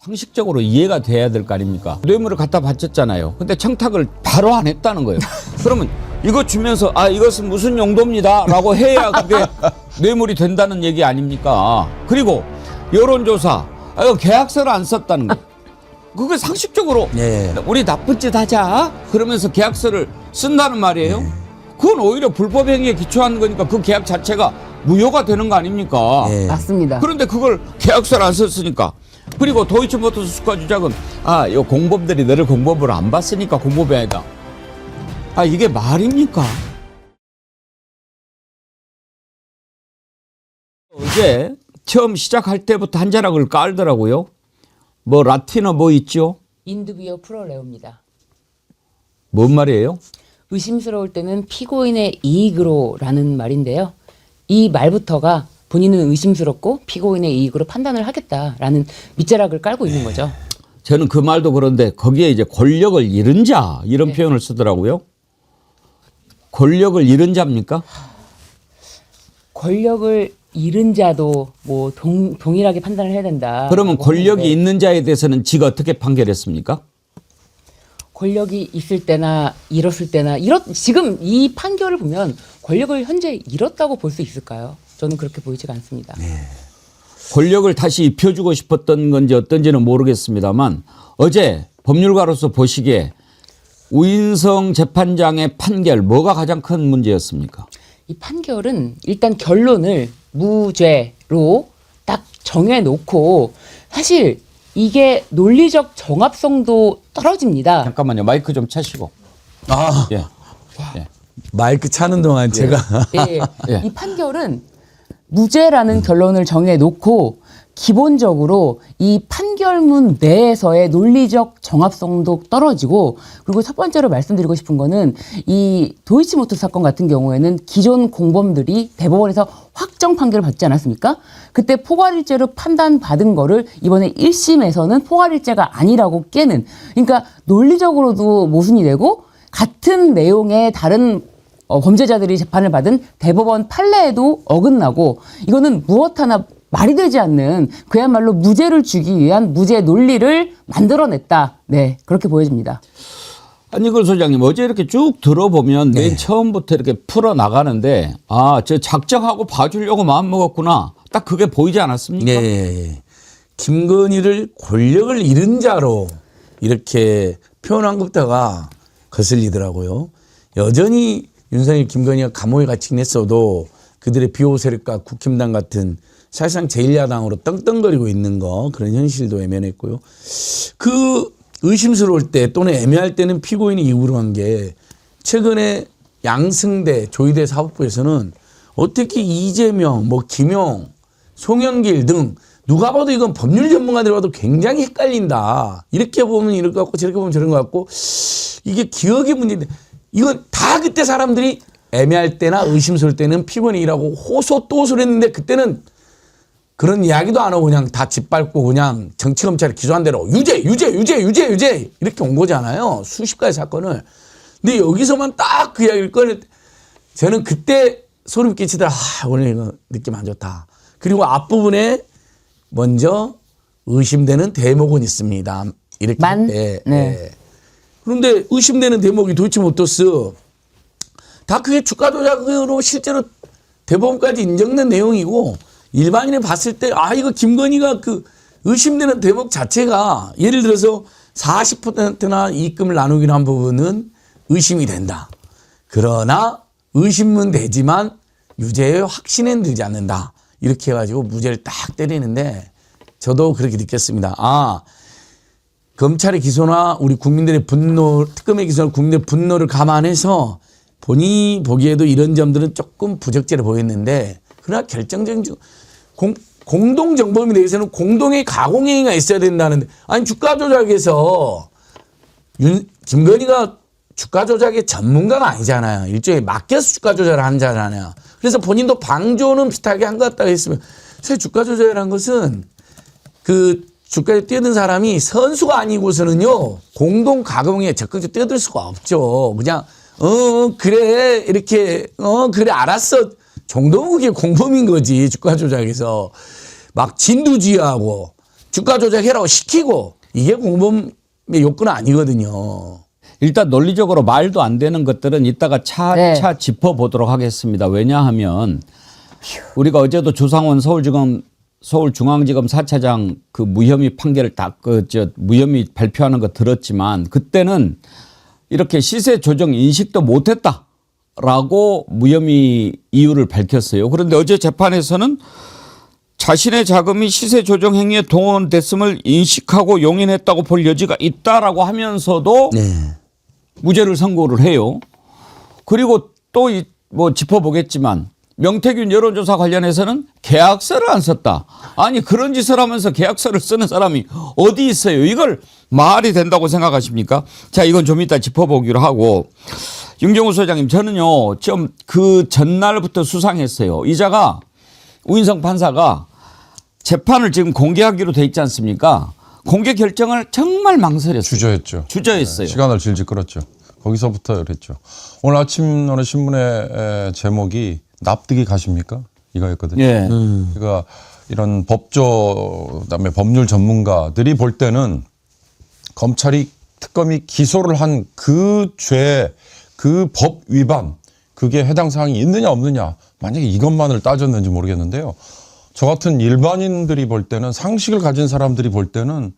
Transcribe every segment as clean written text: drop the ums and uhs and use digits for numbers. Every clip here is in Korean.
상식적으로 이해가 돼야 될 거 아닙니까? 뇌물을 갖다 바쳤잖아요. 근데 청탁을 바로 안 했다는 거예요. 그러면 이거 주면서 아 이것은 무슨 용도입니다 라고 해야 그게 뇌물이 된다는 얘기 아닙니까? 그리고 여론조사 이거 계약서를 안 썼다는 거. 그게 상식적으로 우리 나쁜 짓 하자 그러면서 계약서를 쓴다는 말이에요. 그건 오히려 불법 행위에 기초한 거니까 그 계약 자체가 무효가 되는 거 아닙니까? 맞습니다. 그런데 그걸 계약서를 안 썼으니까. 그리고 도이치모터스 수가 주작은 아, 이 공범들이 너를 공범으로 안 봤으니까 공범이 아니다. 아, 이게 말입니까? 어제 처음 시작할 때부터 한 자락을 깔더라고요. 뭐 라틴어 뭐 있죠? 인두비오 프로레오입니다. 뭔 말이에요? 의심스러울 때는 피고인의 이익으로라는 말인데요. 이 말부터가 본인은 의심스럽고 피고인의 이익으로 판단을 하겠다라는 밑자락을 깔고 있는 거죠. 저는 그 말도 그런데 거기에 이제 권력을 잃은 자 이런 표현을 쓰더라고요. 권력을 잃은 자입니까? 권력을 잃은 자도 뭐 동일하게 판단을 해야 된다. 그러면 권력이 있는 자에 대해서는 지가 어떻게 판결했습니까? 권력이 있을 때나 잃었을 때나 지금 이 판결을 보면 권력을 현재 잃었다고 볼 수 있을까요? 저는 그렇게 보이지가 않습니다. 권력을 다시 입혀주고 싶었던 건지 어떤지는 모르겠습니다만 어제 법률가로서 보시기에 우인성 재판장의 판결 뭐가 가장 큰 문제였습니까? 이 판결은 일단 결론을 무죄로 딱 정해놓고 사실 이게 논리적 정합성도 떨어집니다. 잠깐만요. 마이크 좀 차시고. 아, 예. 예. 마이크 차는 동안 제가 예. 이 판결은 무죄라는 결론을 정해놓고 기본적으로 이 판결문 내에서의 논리적 정합성도 떨어지고 그리고 첫 번째로 말씀드리고 싶은 거는 이 도이치모터 사건 같은 경우에는 기존 공범들이 대법원에서 확정 판결을 받지 않았습니까? 그때 포괄일죄로 판단받은 거를 이번에 1심에서는 포괄일죄가 아니라고 깨는 그러니까 논리적으로도 모순이 되고 같은 내용의 다른 범죄자들이 재판을 받은 대법원 판례에도 어긋나고 이거는 무엇 하나 말이 되지 않는 그야말로 무죄를 주기 위한 무죄 논리를 만들어냈다. 네, 그렇게 보여집니다. 안익을 소장님 어제 이렇게 쭉 들어보면 맨 처음부터 이렇게 풀어나가는데 아, 저 작정하고 봐주려고 마음먹었구나. 딱 그게 보이지 않았습니까? 네. 김건희를 권력을 잃은 자로 이렇게 표현한 것부터가 거슬리더라고요. 여전히 윤석열, 김건희가 감옥에 갇히긴 했어도 그들의 비호 세력과 국힘당 같은 사실상 제1야당으로 떵떵거리고 있는 거 그런 현실도 외면했고요. 그 의심스러울 때 또는 애매할 때는 피고인이 이유로 한 게 최근에 양승대 조희대 사법부에서는 어떻게 이재명, 뭐 김용, 송영길 등 누가 봐도 이건 법률 전문가들 봐도 굉장히 헷갈린다. 이렇게 보면 이럴 것 같고 저렇게 보면 저런 것 같고 이게 기억의 문제인데 이건 다 그때 사람들이 애매할 때나 의심스러울 때는 피고인이라고 호소 또 호소를 했는데 그때는 그런 이야기도 안 하고 그냥 다 짓밟고 그냥 정치검찰이 기소한 대로 유죄 이렇게 온 거잖아요. 수십 가지 사건을. 근데 여기서만 딱 그 이야기를 꺼낼 때 저는 그때 소름 끼치더라. 아, 오늘 이거 느낌 안 좋다. 그리고 앞부분에 먼저 의심되는 대목은 있습니다. 이렇게. 네. 그런데 의심되는 대목이 도이치모터스 다 그게 주가 조작으로 실제로 대법원까지 인정된 내용이고 일반인이 봤을 때 아 이거 김건희가 그 의심되는 대목 자체가 예를 들어서 40%나 이익금을 나누기로 한 부분은 의심이 된다. 그러나 의심은 되지만 유죄에 확신은 들지 않는다. 이렇게 해가지고 무죄를 딱 때리는데 저도 그렇게 느꼈습니다. 아 검찰의 기소나 우리 국민들의 분노 특검의 기소나 국민들의 분노를 감안해서 본인이 보기에도 이런 점들은 조금 부적절해 보였는데 그러나 결정적인 공동정범에 대해서는 공동의 가공행위가 있어야 된다는데 아니 주가 조작에서 김건희가 주가 조작의 전문가가 아니잖아요. 일종의 맡겨서 주가 조작을 한 자잖아요. 그래서 본인도 방조는 비슷하게 한 것 같다고 했으면 사실 주가 조작이라는 것은 그 주가에 뛰어든 사람이 선수가 아니고서는요 공동 가공에 적극적으로 뛰어들 수가 없죠. 그냥 그래 이렇게 그래 알았어 정도면 그게 공범인 거지. 주가 조작에서 막 진두지휘하고 주가 조작해라고 시키고 이게 공범의 요건은 아니거든요. 일단 논리적으로 말도 안 되는 것들은 이따가 차차 네. 짚어보도록 하겠습니다. 왜냐하면 우리가 어제도 조상원 서울중앙지검 4차장 그 무혐의 판결을 무혐의 발표하는 거 들었지만 그때는 이렇게 시세 조정 인식도 못했다라고 무혐의 이유를 밝혔어요. 그런데 어제 재판에서는 자신의 자금이 시세 조정 행위에 동원됐음을 인식하고 용인했다고 볼 여지가 있다라고 하면서도 네. 무죄를 선고를 해요. 그리고 또 뭐 짚어보겠지만 명태균 여론조사 관련해서는 계약서를 안 썼다. 아니 그런 짓을 하면서 계약서를 쓰는 사람이 어디 있어요. 이걸 말이 된다고 생각하십니까? 자, 이건 좀 이따 짚어보기로 하고. 윤경호 소장님, 저는요 좀 그 전날부터 수상했어요. 이자가 우인성 판사가 재판을 지금 공개하기로 돼 있지 않습니까? 공개 결정을 정말 망설였어요. 주저했죠. 주저했어요. 네, 시간을 질질 끌었죠. 거기서부터 그랬죠. 오늘 아침 어느 신문의 제목이 납득이 가십니까? 이거였거든요. 예. 그러니까 이런 법조 그다음에 법률 전문가들이 볼 때는 검찰이 특검이 기소를 한 그 죄, 그 법 위반 그게 해당 사항이 있느냐 없느냐 만약에 이것만을 따졌는지 모르겠는데요. 저 같은 일반인들이 볼 때는 상식을 가진 사람들이 볼 때는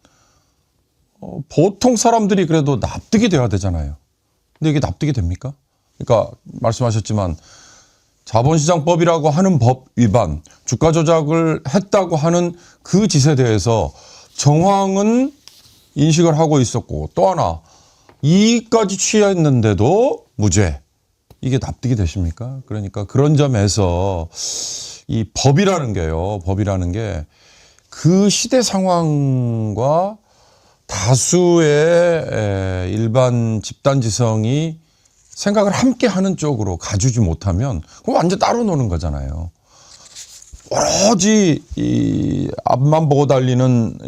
보통 사람들이 그래도 납득이 돼야 되잖아요. 근데 이게 납득이 됩니까? 그러니까 말씀하셨지만 자본시장법이라고 하는 법 위반, 주가 조작을 했다고 하는 그 짓에 대해서 정황은 인식을 하고 있었고 또 하나 이익까지 취했는데도 무죄. 이게 납득이 되십니까? 그러니까 그런 점에서 이 법이라는 게요. 법이라는 게 그 시대 상황과 다수의 일반 집단지성이 생각을 함께 하는 쪽으로 가주지 못하면 그럼 완전 따로 노는 거잖아요. 오로지 이 앞만 보고 달리는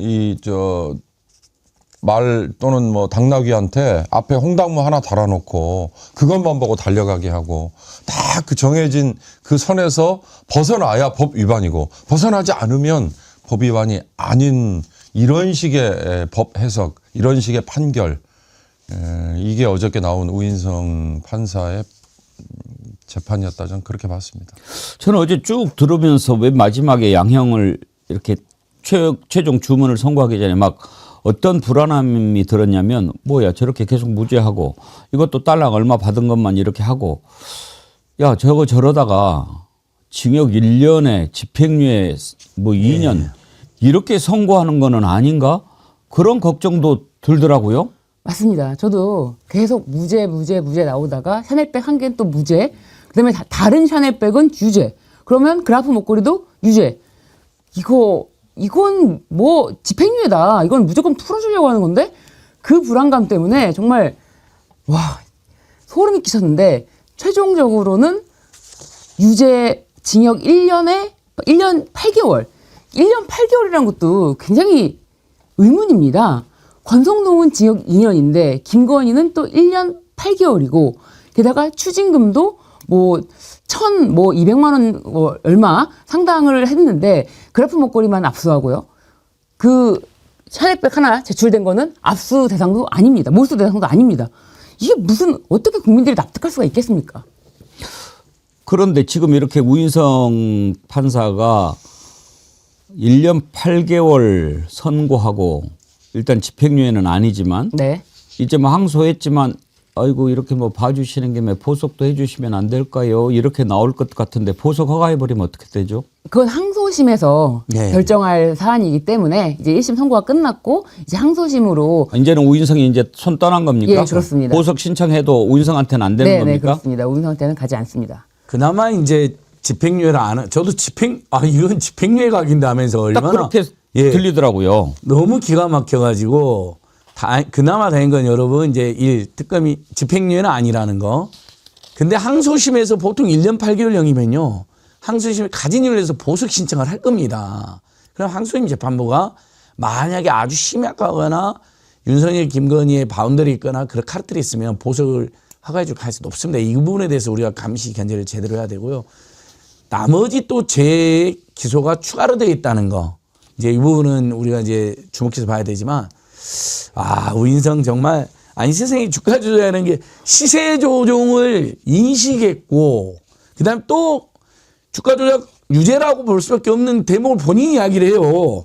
말 또는 뭐 당나귀한테 앞에 홍당무 하나 달아놓고 그것만 보고 달려가게 하고 딱 그 정해진 그 선에서 벗어나야 법 위반이고 벗어나지 않으면 법 위반이 아닌 이런 식의 법 해석, 이런 식의 판결, 이게 어저께 나온 우인성 판사의 재판이었다 저는 그렇게 봤습니다. 저는 어제 쭉 들으면서 왜 마지막에 양형을 이렇게 최종 주문을 선고하기 전에 막 어떤 불안함이 들었냐면 뭐야 저렇게 계속 무죄하고 이것도 딸랑 얼마 받은 것만 이렇게 하고 야 저거 저러다가 징역 1년에 집행유예 뭐 2년 이렇게 선고하는 거는 아닌가? 그런 걱정도 들더라고요. 맞습니다. 저도 계속 무죄 나오다가 샤넬백 한 개는 또 무죄. 그다음에 다른 샤넬백은 유죄. 그러면 그라프 목걸이도 유죄. 이건 뭐 집행유예다. 이건 무조건 풀어주려고 하는 건데 그 불안감 때문에 정말 와 소름이 끼쳤는데 최종적으로는 유죄 징역 1년 8개월. 1년 8개월이라는 것도 굉장히 의문입니다. 권성동은 징역 2년인데 김건희는 또 1년 8개월이고 게다가 추징금도 뭐 200만 원 얼마 상당을 했는데 그래프 목걸이만 압수하고요. 그 샤넬백 하나 제출된 거는 압수 대상도 아닙니다. 몰수 대상도 아닙니다. 이게 무슨 어떻게 국민들이 납득할 수가 있겠습니까? 그런데 지금 이렇게 우인성 판사가 1년 8개월 선고하고 일단 집행유예는 아니지만 네. 이제 뭐 항소했지만 아이고 이렇게 뭐 봐주시는 김에 보석도 해주시면 안 될까요? 이렇게 나올 것 같은데 보석 허가해버리면 어떻게 되죠? 그건 항소심에서 네. 결정할 사안이기 때문에 이제 1심 선고가 끝났고 이제 항소심으로 이제는 우인성이 이제 손 떠난 겁니까? 예, 그렇습니다. 보석 신청해도 우인성한테는 안 되는 네, 겁니까? 그렇습니다. 우인성한테는 가지 않습니다. 그나마 이제 집행유예를 안 하. 저도 이건 집행유예 각인다 하면서 딱 얼마나 그렇게 들리더라고요. 너무 기가 막혀가지고 그나마 다행인 건 여러분 이제 특검이 집행유예는 아니라는 거. 근데 항소심에서 보통 1년 8개월형이면요. 항소심에 가진 이유를 해서 보석 신청을 할 겁니다. 그럼 항소심 재판부가 만약에 아주 심각하거나 윤석열 김건희의 바운더리 있거나 그런 카르텔이 있으면 보석을 허가해 줄 가능성이 높습니다. 이 부분에 대해서 우리가 감시 견제를 제대로 해야 되고요. 나머지 또 기소가 추가로 되어 있다는 거. 이제 이 부분은 우리가 이제 주목해서 봐야 되지만 우인성 정말 아니 세상에 주가 조작하는 게 시세 조종을 인식했고 그다음 또 주가 조작 유죄라고 볼 수밖에 없는 대목을 본인이 이야기를 해요.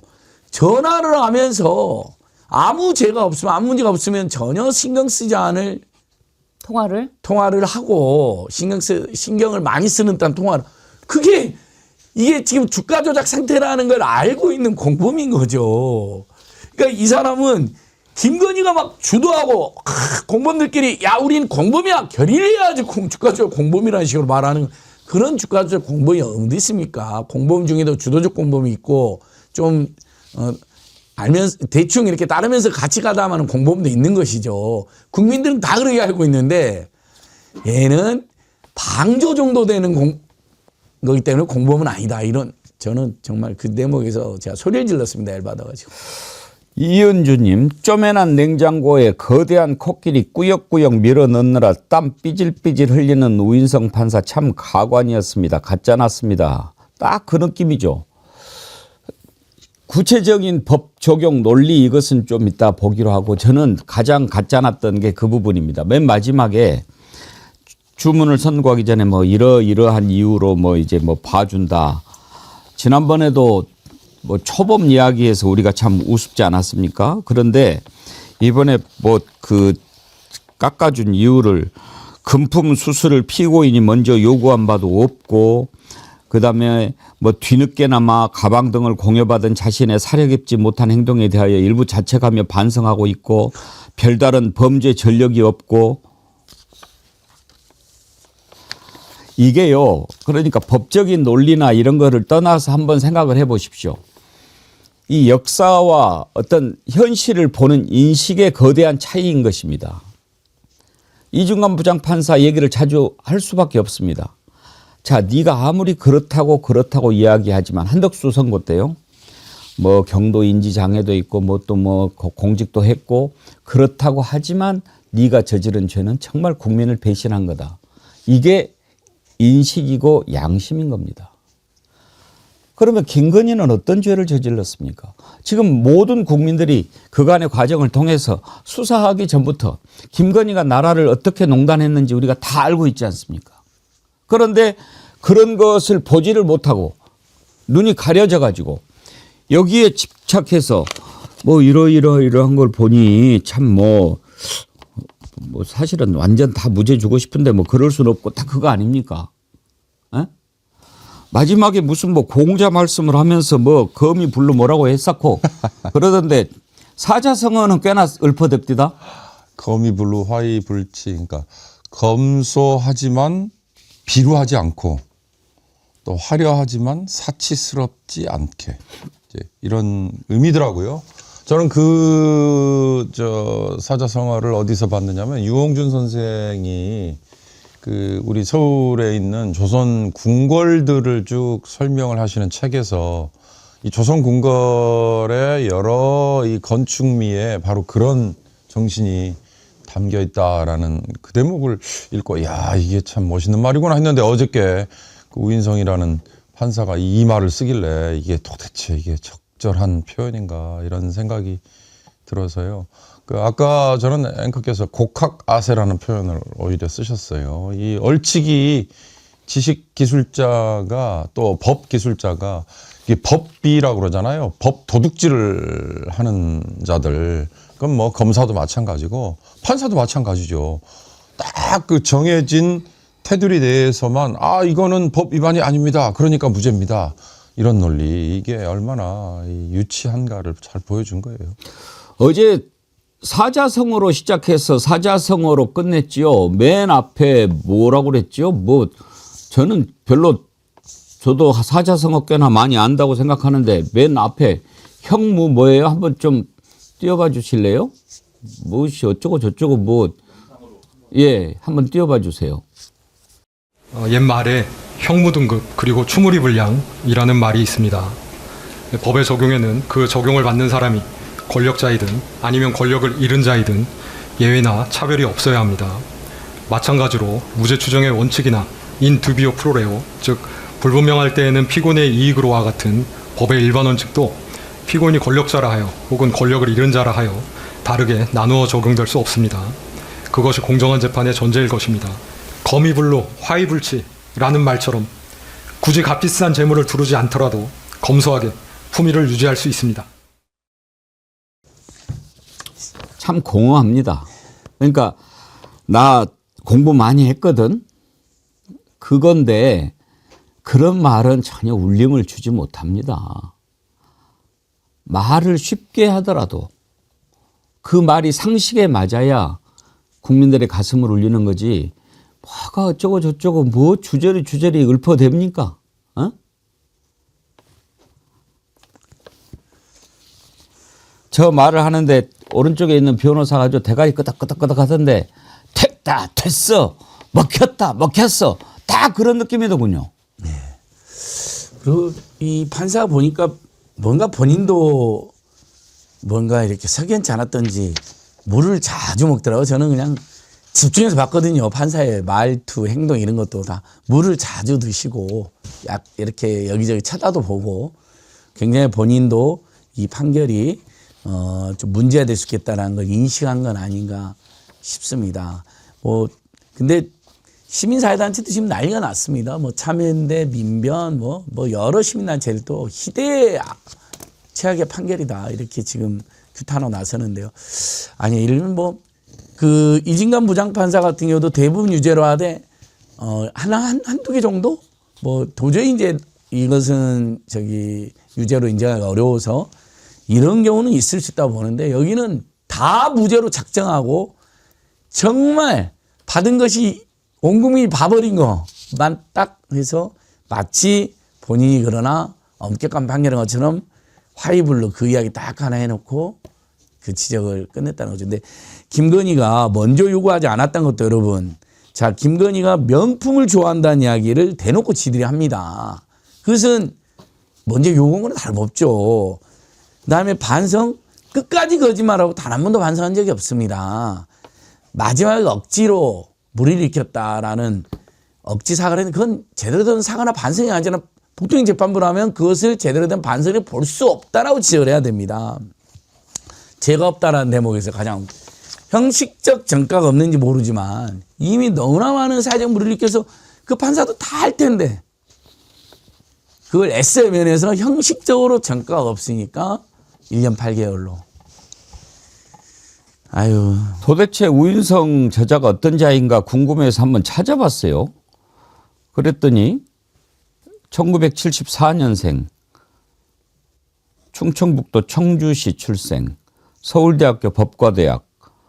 전화를 하면서 아무 죄가 없으면 아무 문제가 없으면 전혀 신경 쓰지 않을 통화를 하고 신경을 많이 쓰는 듯한 통화를 이게 지금 주가 조작 상태라는 걸 알고 있는 공범인 거죠. 그러니까 이 사람은 김건희가 막 주도하고 공범들끼리 야 우린 공범이야 결의해야지 주가 조작 공범이라는 식으로 말하는 그런 주가 조작 공범이 어디 있습니까? 공범 중에도 주도적 공범이 있고 좀 알면서 대충 이렇게 따르면서 같이 가다 하는 공범도 있는 것이죠. 국민들은 다 그렇게 알고 있는데 얘는 방조 정도 되는 거기 때문에 공범은 아니다. 이런 저는 정말 그 대목에서 제가 소리를 질렀습니다. 열받아가지고. 이은주님, 쪼매난 냉장고에 거대한 코끼리 꾸역꾸역 밀어넣느라 땀 삐질삐질 흘리는 우인성 판사 참 가관이었습니다. 가짜났습니다. 딱 그 느낌이죠. 구체적인 법 적용 논리 이것은 좀 이따 보기로 하고 저는 가장 가짜났던 게 그 부분입니다. 맨 마지막에 주문을 선고하기 전에 뭐 이러이러한 이유로 뭐 이제 뭐 봐준다. 지난번에도 뭐 초범 이야기에서 우리가 참 우습지 않았습니까? 그런데 이번에 뭐 그 깎아준 이유를 금품 수수를 피고인이 먼저 요구한 바도 없고 그다음에 뭐 뒤늦게나마 가방 등을 공여받은 자신의 사려 깊지 못한 행동에 대하여 일부 자책하며 반성하고 있고 별다른 범죄 전력이 없고 이게요. 그러니까 법적인 논리나 이런 거를 떠나서 한번 생각을 해 보십시오. 이 역사와 어떤 현실을 보는 인식의 거대한 차이인 것입니다. 이중관 부장판사 얘기를 자주 할 수밖에 없습니다. 자, 네가 아무리 그렇다고 이야기하지만 한덕수 선고 때요. 뭐 경도 인지 장애도 있고 뭐 또 뭐 공직도 했고 그렇다고 하지만 네가 저지른 죄는 정말 국민을 배신한 거다. 이게 인식이고 양심인 겁니다. 그러면 김건희는 어떤 죄를 저질렀습니까? 지금 모든 국민들이 그간의 과정을 통해서 수사하기 전부터 김건희가 나라를 어떻게 농단했는지 우리가 다 알고 있지 않습니까? 그런데 그런 것을 보지를 못하고 눈이 가려져 가지고 여기에 집착해서 뭐 이러한 걸 보니 참 뭐 사실은 완전 다 무죄 주고 싶은데 뭐 그럴 수는 없고 다 그거 아닙니까? 에? 마지막에 무슨 뭐 공자 말씀을 하면서 뭐 거미 불로 뭐라고 했었고 그러던데 사자성어는 꽤나 읊어댑디다. 거미불루 화이불치. 그러니까 검소하지만 비루하지 않고 또 화려하지만 사치스럽지 않게 이제 이런 의미더라고요. 저는 사자성어를 어디서 봤느냐면 유홍준 선생이 그 우리 서울에 있는 조선 궁궐들을 쭉 설명을 하시는 책에서 이 조선 궁궐의 여러 이 건축미에 바로 그런 정신이 담겨 있다라는 그 대목을 읽고 야 이게 참 멋있는 말이구나 했는데 어저께 그 우인성이라는 판사가 이 말을 쓰길래 이게 도대체 이게 적절한 표현인가 이런 생각이 들어서요. 그 아까 저는 앵커께서 곡학아세라는 표현을 오히려 쓰셨어요. 이 얼치기 지식기술자가 또 법기술자가 이게 법비라고 그러잖아요. 법 도둑질을 하는 자들. 그럼 뭐 검사도 마찬가지고 판사도 마찬가지죠. 딱 그 정해진 테두리 내에서만 이거는 법 위반이 아닙니다. 그러니까 무죄입니다. 이런 논리 이게 얼마나 유치한가를 잘 보여준 거예요. 어제 사자성어로 시작해서 사자성어로 끝냈지요. 맨 앞에 뭐라고 그랬죠? 뭐 저는 저도 사자성어 꽤나 많이 안다고 생각하는데 맨 앞에 형무 뭐예요? 한번 좀 띄워봐 주실래요? 무엇이 어쩌고 저쩌고 한번 띄워봐 주세요. 옛말에 형무등급 그리고 추무리불량이라는 말이 있습니다. 법의 적용에는 그 적용을 받는 사람이 권력자이든 아니면 권력을 잃은 자이든 예외나 차별이 없어야 합니다. 마찬가지로 무죄 추정의 원칙이나 인 두비오 프로레오, 즉 불분명할 때에는 피고인의 이익으로와 같은 법의 일반 원칙도 피고인이 권력자라 하여 혹은 권력을 잃은 자라 하여 다르게 나누어 적용될 수 없습니다. 그것이 공정한 재판의 전제일 것입니다. 거미불로 화이불치라는 말처럼 굳이 값비싼 재물을 두르지 않더라도 검소하게 품위를 유지할 수 있습니다. 참 공허합니다. 그러니까 나 공부 많이 했거든. 그건데 그런 말은 전혀 울림을 주지 못합니다. 말을 쉽게 하더라도 그 말이 상식에 맞아야 국민들의 가슴을 울리는 거지. 뭐가 어쩌고 저쩌고 뭐 주저리 읊어댑니까? 어? 저 말을 하는데 오른쪽에 있는 변호사가 저 대가리 끄덕끄덕끄덕 하던데 됐다 됐어 먹혔어 다 그런 느낌이더군요. 그리고 이 판사 보니까 뭔가 본인도 뭔가 이렇게 석연치 않았던지 물을 자주 먹더라고요. 저는 그냥 집중해서 봤거든요. 판사의 말투, 행동 이런 것도 다 물을 자주 드시고 약 이렇게 여기저기 쳐다도 보고 굉장히 본인도 이 판결이 좀 문제가 될 수 있겠다라는 걸 인식한 건 아닌가 싶습니다. 뭐 근데 시민사회단체도 지금 난리가 났습니다. 뭐 참여연대, 민변, 뭐 여러 시민단체를 또 희대의 최악의 판결이다 이렇게 지금 규탄하고 나서는데요. 아니 이런 뭐 그 이진관 부장판사 같은 경우도 대부분 유죄로 하되 한두 개 정도 뭐 도저히 이제 이것은 유죄로 인정하기가 어려워서 이런 경우는 있을 수 있다고 보는데 여기는 다 무죄로 작정하고 정말 받은 것이 온 국민이 봐버린 것만 딱 해서 마치 본인이 그러나 엄격한 판결인 것처럼 화이불로 그 이야기 딱 하나 해놓고 그 지적을 끝냈다는 거죠. 근데 김건희가 먼저 요구하지 않았던 것도 여러분, 자, 김건희가 명품을 좋아한다는 이야기를 대놓고 지들이 합니다. 그것은 먼저 요구한 거는 다름없죠. 그 다음에 반성, 끝까지 거짓말하고 단 한 번도 반성한 적이 없습니다. 마지막에 억지로 무리를 일으켰다라는 억지 사과를 했는데 그건 제대로 된 사과나 반성이 아니라 보통 재판부로 하면 그것을 제대로 된 반성을 볼 수 없다라고 지적을 해야 됩니다. 죄가 없다라는 대목에서 가장 형식적 전과가 없는지 모르지만 이미 너무나 많은 사회적 무리를 일으켜서 그 판사도 다 할 텐데 그걸 에세이 면에서 형식적으로 전과가 없으니까 1년 8개월로. 아유. 도대체 우인성 저자가 어떤 자인가 궁금해서 한번 찾아봤어요. 그랬더니 1974년생, 충청북도 청주시 출생, 서울대학교 법과대학,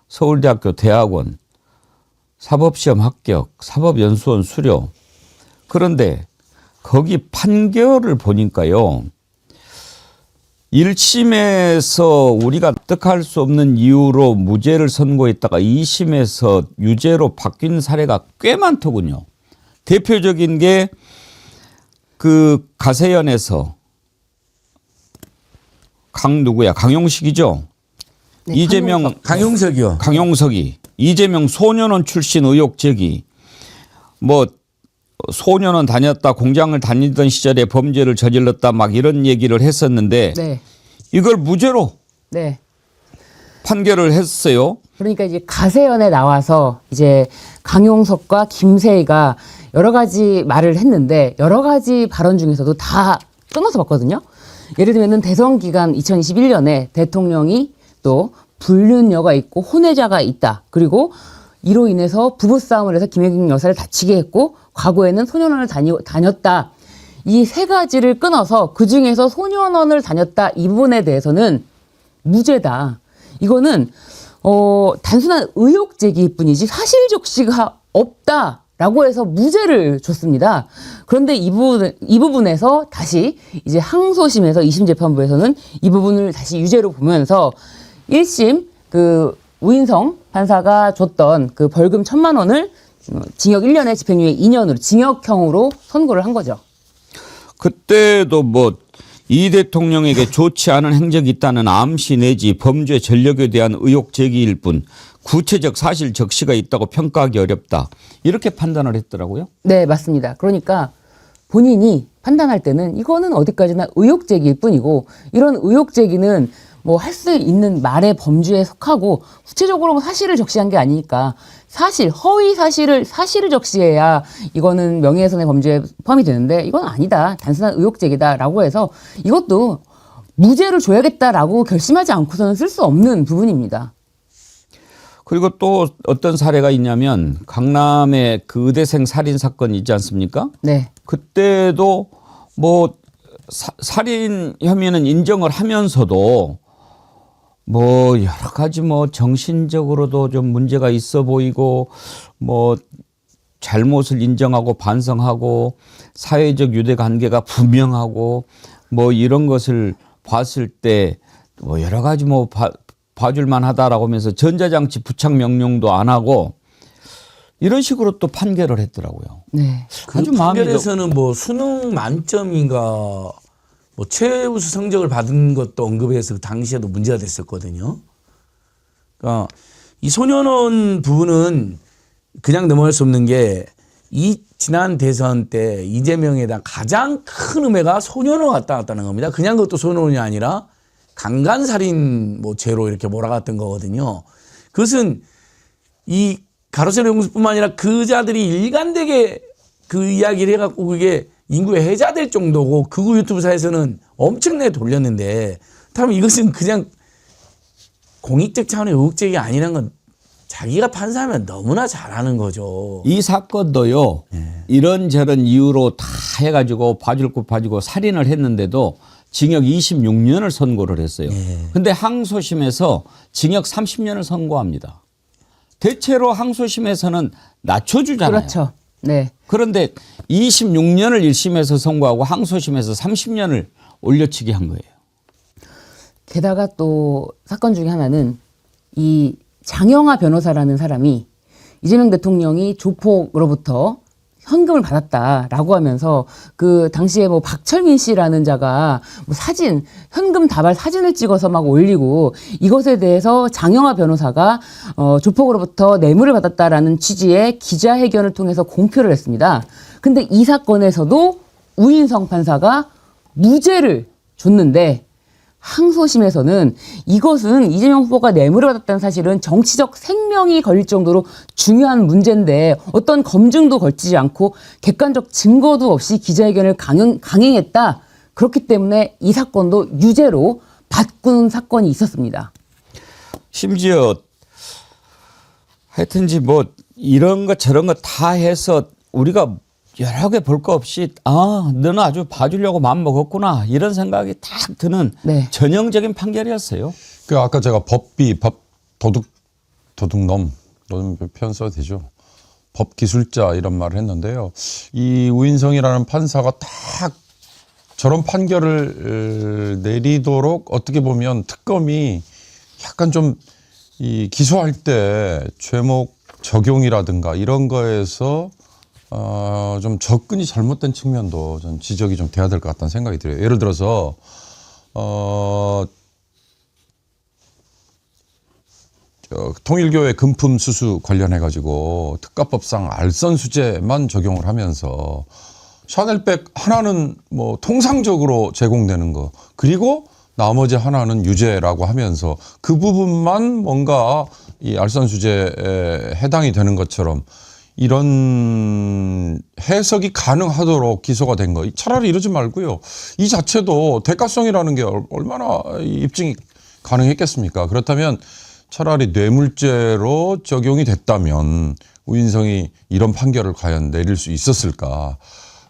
서울대학교 대학원, 사법시험 합격, 사법연수원 수료. 그런데 거기 판결을 보니까요. 1심에서 우리가 납득할 수 없는 이유로 무죄를 선고했다가 2심에서 유죄로 바뀐 사례가 꽤 많더군요. 대표적인 게 그 가세연에서 강용식이죠. 네, 이재명 강용석이요. 강용석이 이재명 소년원 출신 의혹 제기. 뭐 소년원 다녔다, 공장을 다니던 시절에 범죄를 저질렀다 막 이런 얘기를 했었는데 네. 이걸 무죄로 네. 판결을 했어요. 그러니까 이제 가세연에 나와서 이제 강용석과 김세희가 여러 가지 말을 했는데 여러 가지 발언 중에서도 다 끊어서 봤거든요. 예를 들면 대선 기간 2021년에 대통령이 또 불륜녀가 있고 혼외자가 있다. 그리고 이로 인해서 부부싸움을 해서 김혜경 여사를 다치게 했고 과거에는 소년원을 다녔다. 이 세 가지를 끊어서 그중에서 소년원을 다녔다. 이 부분에 대해서는 무죄다. 이거는 단순한 의혹 제기일 뿐이지 사실 적시가 없다라고 해서 무죄를 줬습니다. 그런데 이 부분에서 다시 이제 항소심에서 2심 재판부에서는 이 부분을 다시 유죄로 보면서 1심 그 우인성 판사가 줬던 그 벌금 1,000만 원을 징역 1년에 집행유예 2년으로 징역형으로 선고를 한 거죠. 그때도 뭐 이 대통령에게 좋지 않은 행적이 있다는 암시 내지 범죄 전력에 대한 의혹 제기일 뿐 구체적 사실 적시가 있다고 평가하기 어렵다. 이렇게 판단을 했더라고요. 네, 맞습니다. 그러니까 본인이 판단할 때는 이거는 어디까지나 의혹 제기일 뿐이고 이런 의혹 제기는 뭐 할 수 있는 말의 범주에 속하고 구체적으로 뭐 사실을 적시한 게 아니니까 허위 사실을 적시해야 이거는 명예훼손의 범주에 포함이 되는데 이건 아니다. 단순한 의혹 제기다라고 해서 이것도 무죄를 줘야겠다라고 결심하지 않고서는 쓸 수 없는 부분입니다. 그리고 또 어떤 사례가 있냐면 강남의 그 의대생 살인 사건이 있지 않습니까? 네. 그때도 뭐 살인 혐의는 인정을 하면서도 뭐 여러 가지 뭐 정신적으로도 좀 문제가 있어 보이고 뭐 잘못을 인정하고 반성하고 사회적 유대 관계가 분명하고 뭐 이런 것을 봤을 때 뭐 여러 가지 뭐 봐줄만 하다라고 하면서 전자장치 부착 명령도 안 하고 이런 식으로 또 판결을 했더라고요. 네. 그 아주 마음이 판결에서는 뭐 수능 만점인가 뭐 최우수 성적을 받은 것도 언급해서 당시에도 문제가 됐었거든요. 그러니까 이 소년원 부분은 그냥 넘어갈 수 없는 게 이 지난 대선 때 이재명에 대한 가장 큰 음해가 소년원 왔다 갔다는 겁니다. 그냥 그것도 소년원이 아니라 강간살인 뭐 죄로 이렇게 몰아갔던 거거든요. 그것은 이 가로세로 용수뿐만 아니라 그자들이 일관되게 그 이야기를 해갖고 그게 인구에 해자될 정도고 극우 유튜브사에서는 엄청나게 돌렸는데 다음 이것은 그냥 공익적 차원의 의혹적이 아니라는 건 자기가 판사하면 너무나 잘하는 거죠. 이 사건도요. 이런저런 이유로 다 해가지고 봐줄 것 봐주고 살인을 했는데도 징역 26년을 선고를 했어요. 근데 항소심에서 징역 30년을 선고합니다. 대체로 항소심에서는 낮춰주잖아요. 그렇죠. 네. 그런데 26년을 1심에서 선고하고 항소심에서 30년을 올려치기 한 거예요. 게다가 또 사건 중에 하나는 이 장영하 변호사라는 사람이 이재명 대통령이 조폭으로부터 현금을 받았다라고 하면서 그 당시에 뭐 박철민 씨라는 자가 뭐 사진, 현금 다발 사진을 찍어서 막 올리고 이것에 대해서 장영하 변호사가 조폭으로부터 뇌물을 받았다라는 취지의 기자회견을 통해서 공표를 했습니다. 근데 이 사건에서도 우인성 판사가 무죄를 줬는데 항소심에서는 이것은 이재명 후보가 뇌물을 받았다는 사실은 정치적 생명이 걸릴 정도로 중요한 문제인데 어떤 검증도 거치지 않고 객관적 증거도 없이 기자회견을 강행했다. 그렇기 때문에 이 사건도 유죄로 바꾼 사건이 있었습니다. 심지어 하여튼지 뭐 이런 것 저런 것 다 해서 우리가 여러 개 볼 거 없이 너는 아주 봐주려고 마음먹었구나 이런 생각이 딱 드는 네. 전형적인 판결이었어요. 그 아까 제가 법비, 법 도둑놈 이런 표현 써도 되죠. 법 기술자 이런 말을 했는데요. 이 우인성이라는 판사가 딱 저런 판결을 내리도록 어떻게 보면 특검이 약간 좀 이 기소할 때 죄목 적용이라든가 이런 거에서 좀 접근이 잘못된 측면도 좀 지적이 좀 돼야 될 것 같다는 생각이 들어요. 예를 들어서 통일교회 금품 수수 관련해 가지고 특가법상 알선수재만 적용을 하면서 샤넬백 하나는 뭐 통상적으로 제공되는 거 그리고 나머지 하나는 유죄라고 하면서 그 부분만 뭔가 이 알선수재에 해당이 되는 것처럼 이런 해석이 가능하도록 기소가 된 거. 차라리 이러지 말고요. 이 자체도 대가성이라는 게 얼마나 입증이 가능했겠습니까? 그렇다면 차라리 뇌물죄로 적용이 됐다면 우인성이 이런 판결을 과연 내릴 수 있었을까?